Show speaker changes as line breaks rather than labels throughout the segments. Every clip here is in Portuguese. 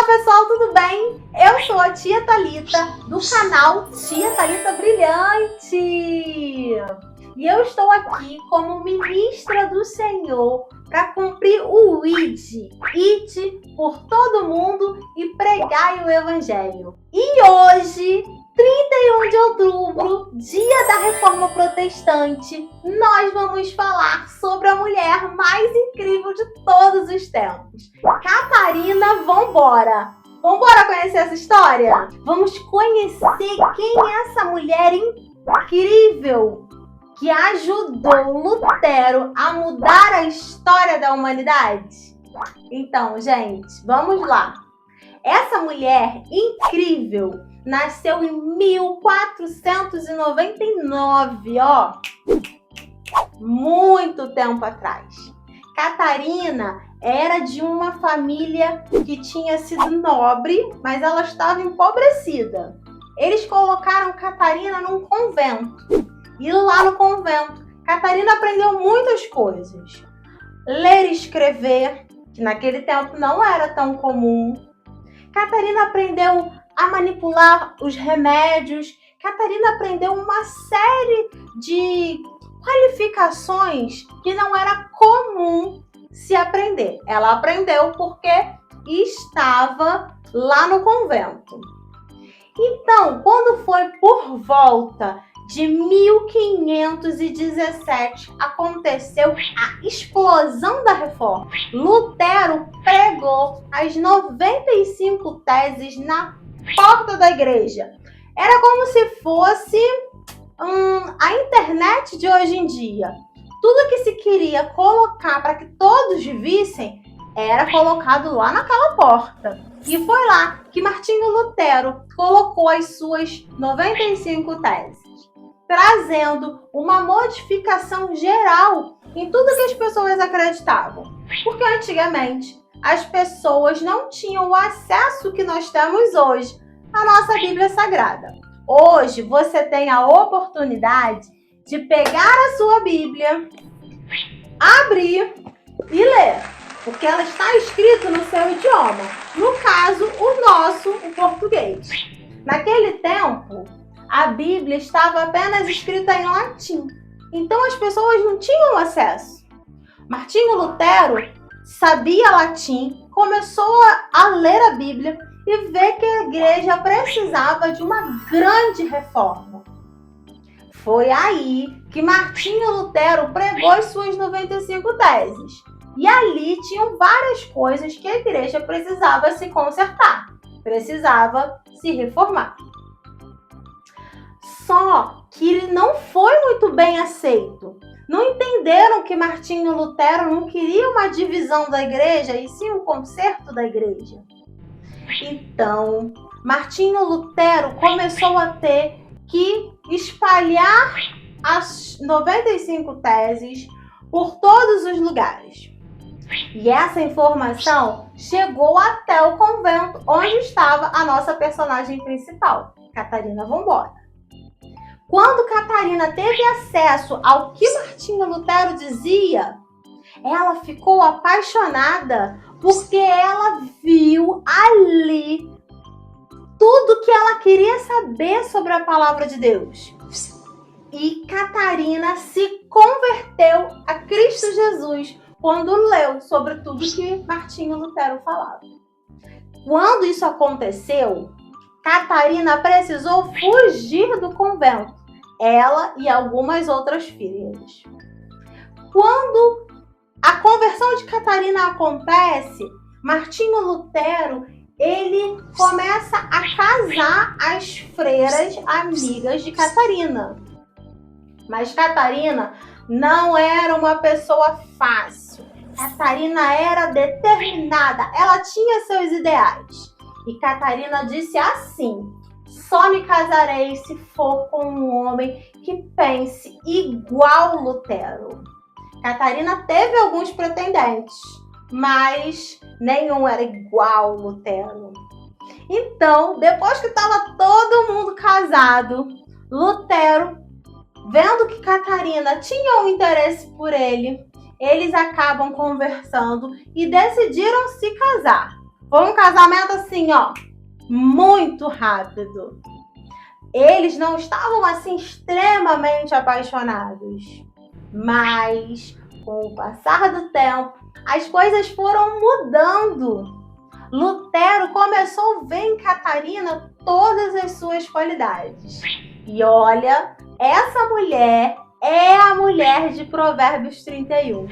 Olá pessoal, tudo bem? Eu sou a Tia Thalita, do canal Tia Thalita Brilhante. E eu estou aqui como ministra do Senhor para cumprir o ide por todo mundo e pregai o Evangelho. E hoje, 31 de outubro, dia da Reforma Protestante, nós vamos falar sobre a mulher mais incrível de todos os tempos, Catarina Vambora. Vambora conhecer essa história? Vamos conhecer quem é essa mulher incrível que ajudou Lutero a mudar a história da humanidade? Então, gente, vamos lá. Essa mulher incrível nasceu em 1499, ó, muito tempo atrás. Catarina era de uma família que tinha sido nobre, mas ela estava empobrecida. Eles colocaram Catarina num convento. E lá no convento, Catarina aprendeu muitas coisas. Ler e escrever, que naquele tempo não era tão comum. Catarina aprendeu a manipular os remédios. Catarina aprendeu uma série de qualificações que não era comum se aprender. Ela aprendeu porque estava lá no convento. Então, quando foi por volta de 1517, aconteceu a explosão da reforma. Lutero pregou as 95 teses na porta da igreja. Era como se fosse a internet de hoje em dia. Tudo que se queria colocar para que todos vissem era colocado lá naquela porta. E foi lá que Martinho Lutero colocou as suas 95 teses, trazendo uma modificação geral em tudo que as pessoas acreditavam. Porque antigamente as pessoas não tinham o acesso que nós temos hoje à nossa Bíblia Sagrada. Hoje você tem a oportunidade de pegar a sua Bíblia, abrir e ler, porque ela está escrita no seu idioma. No caso, o português. Naquele tempo, a Bíblia estava apenas escrita em latim. Então as pessoas não tinham acesso. Martinho Lutero sabia latim, começou a ler a Bíblia e ver que a igreja precisava de uma grande reforma. Foi aí que Martinho Lutero pregou as suas 95 teses. E ali tinham várias coisas que a igreja precisava se consertar, precisava se reformar. Só que ele não foi muito bem aceito. Não entenderam que Martinho Lutero não queria uma divisão da igreja, e sim um conserto da igreja. Então, Martinho Lutero começou a ter que espalhar as 95 teses por todos os lugares. E essa informação chegou até o convento onde estava a nossa personagem principal, Catarina Vambora. Quando Catarina teve acesso ao que Martinho Lutero dizia, ela ficou apaixonada porque ela viu ali tudo que ela queria saber sobre a palavra de Deus. E Catarina se converteu a Cristo Jesus quando leu sobre tudo que Martinho Lutero falava. Quando isso aconteceu, Catarina precisou fugir do convento, ela e algumas outras filhas. Quando a conversão de Catarina acontece, Martinho Lutero ele começa a casar as freiras amigas de Catarina. Mas Catarina não era uma pessoa fácil. Catarina era determinada, ela tinha seus ideais. E Catarina disse assim: só me casarei se for com um homem que pense igual Lutero. Catarina teve alguns pretendentes, mas nenhum era igual Lutero. Então, depois que estava todo mundo casado, Lutero, vendo que Catarina tinha um interesse por ele, eles acabam conversando e decidiram se casar. Foi um casamento assim, muito rápido. Eles não estavam assim extremamente apaixonados, mas com o passar do tempo, as coisas foram mudando. Lutero começou a ver em Catarina todas as suas qualidades. E olha, essa mulher é a mulher de Provérbios 31.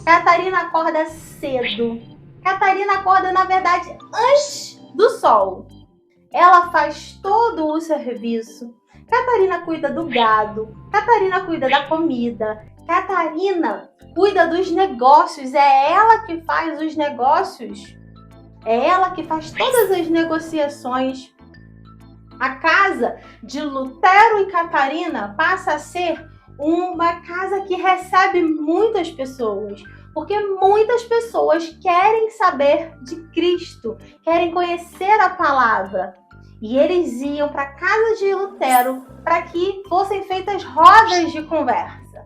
Catarina acorda cedo. Catarina acorda, na verdade, antes do sol. Ela faz todo o serviço. Catarina cuida do gado. Catarina cuida da comida. Catarina cuida dos negócios. É ela que faz os negócios. É ela que faz todas as negociações. A casa de Lutero e Catarina passa a ser uma casa que recebe muitas pessoas. Porque muitas pessoas querem saber de Cristo, querem conhecer a palavra. E eles iam para a casa de Lutero para que fossem feitas rodas de conversa.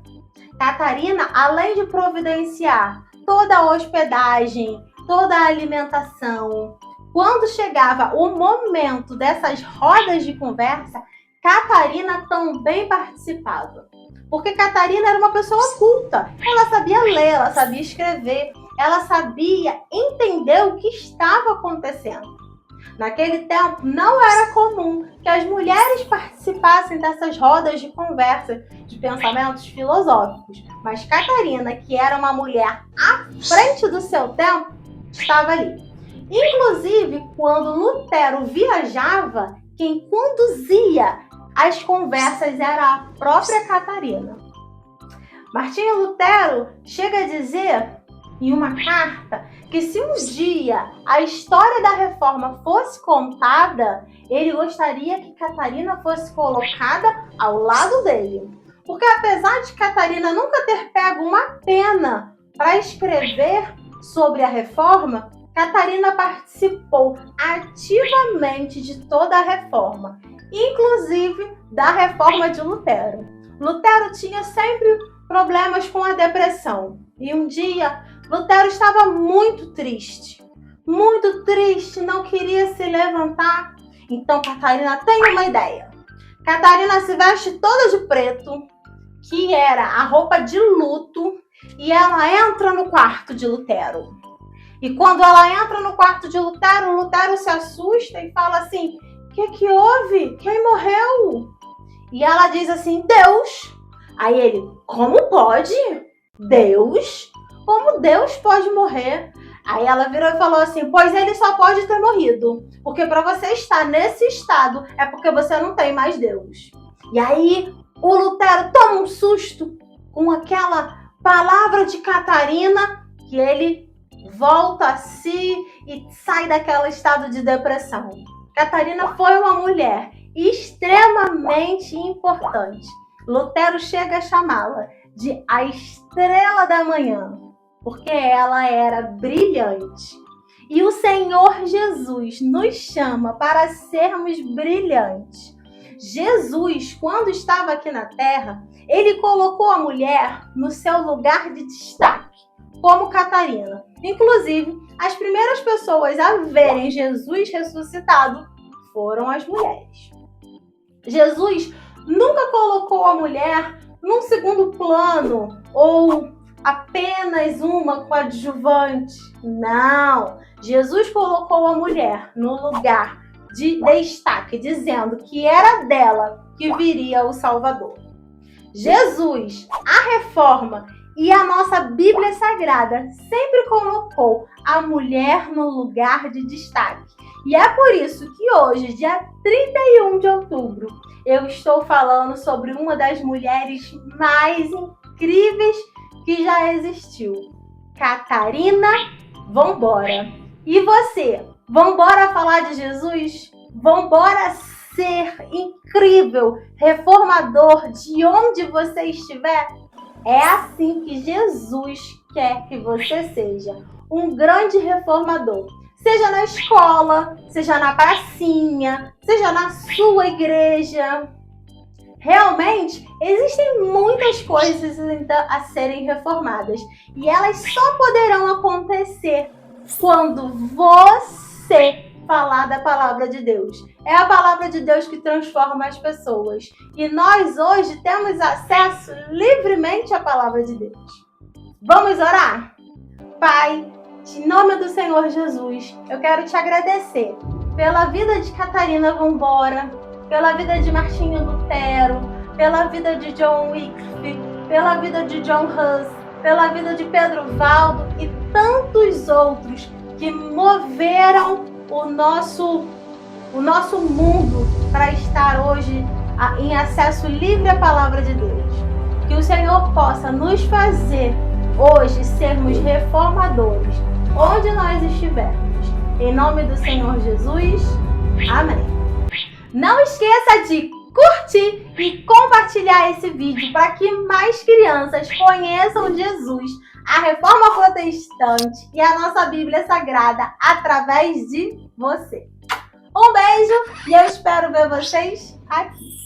Catarina, além de providenciar toda a hospedagem, toda a alimentação, quando chegava o momento dessas rodas de conversa, Catarina também participava. Porque Catarina era uma pessoa culta. Ela sabia ler, ela sabia escrever, ela sabia entender o que estava acontecendo. Naquele tempo, não era comum que as mulheres participassem dessas rodas de conversa, de pensamentos filosóficos. Mas Catarina, que era uma mulher à frente do seu tempo, estava ali. Inclusive, quando Lutero viajava, quem conduzia as conversas era a própria Catarina. Martinho Lutero chega a dizer em uma carta que se um dia a história da reforma fosse contada, ele gostaria que Catarina fosse colocada ao lado dele. Porque apesar de Catarina nunca ter pego uma pena para escrever sobre a reforma, Catarina participou ativamente de toda a reforma, inclusive da reforma de Lutero. Lutero tinha sempre problemas com a depressão. E um dia, Lutero estava muito triste, não queria se levantar. Então, Catarina tem uma ideia. Catarina se veste toda de preto, que era a roupa de luto, e ela entra no quarto de Lutero. E quando ela entra no quarto de Lutero, Lutero se assusta e fala assim: "O que houve? Quem morreu?" E ela diz assim: "Deus." Aí ele: "Como pode? Deus? Como Deus pode morrer?" Aí ela virou e falou assim: "Pois ele só pode ter morrido, porque para você estar nesse estado é porque você não tem mais Deus." E aí o Lutero toma um susto com aquela palavra de Catarina, que ele volta a si e sai daquele estado de depressão. Catarina foi uma mulher extremamente importante. Lutero chega a chamá-la de a estrela da manhã, porque ela era brilhante. E o Senhor Jesus nos chama para sermos brilhantes. Jesus, quando estava aqui na Terra, ele colocou a mulher no seu lugar de destaque, como Catarina. Inclusive, as primeiras pessoas a verem Jesus ressuscitado foram as mulheres. Jesus nunca colocou a mulher num segundo plano ou apenas uma coadjuvante. Não! Jesus colocou a mulher no lugar de destaque, dizendo que era dela que viria o Salvador. Jesus, a reforma e a nossa Bíblia Sagrada sempre colocou a mulher no lugar de destaque. E é por isso que hoje, dia 31 de outubro, eu estou falando sobre uma das mulheres mais incríveis que já existiu. Catarina, vambora! E você, vambora falar de Jesus? Vambora ser incrível, reformador de onde você estiver? É assim que Jesus quer que você seja, um grande reformador. Seja na escola, seja na pracinha, seja na sua igreja. Realmente, existem muitas coisas ainda a serem reformadas. E elas só poderão acontecer quando você você falar da palavra de Deus. É a palavra de Deus que transforma as pessoas. E nós hoje temos acesso livremente à palavra de Deus. Vamos orar? Pai, em nome do Senhor Jesus, eu quero te agradecer pela vida de Catarina Vambora, pela vida de Martinho Lutero, pela vida de John Wycliffe, pela vida de John Hus, pela vida de Pedro Valdo e tantos outros que moveram o nosso mundo para estar hoje em acesso livre à palavra de Deus. Que o Senhor possa nos fazer hoje sermos reformadores, onde nós estivermos. Em nome do Senhor Jesus, amém. Não esqueça de curtir e compartilhar esse vídeo para que mais crianças conheçam Jesus, a Reforma Protestante e a nossa Bíblia Sagrada através de você. Um beijo e eu espero ver vocês aqui.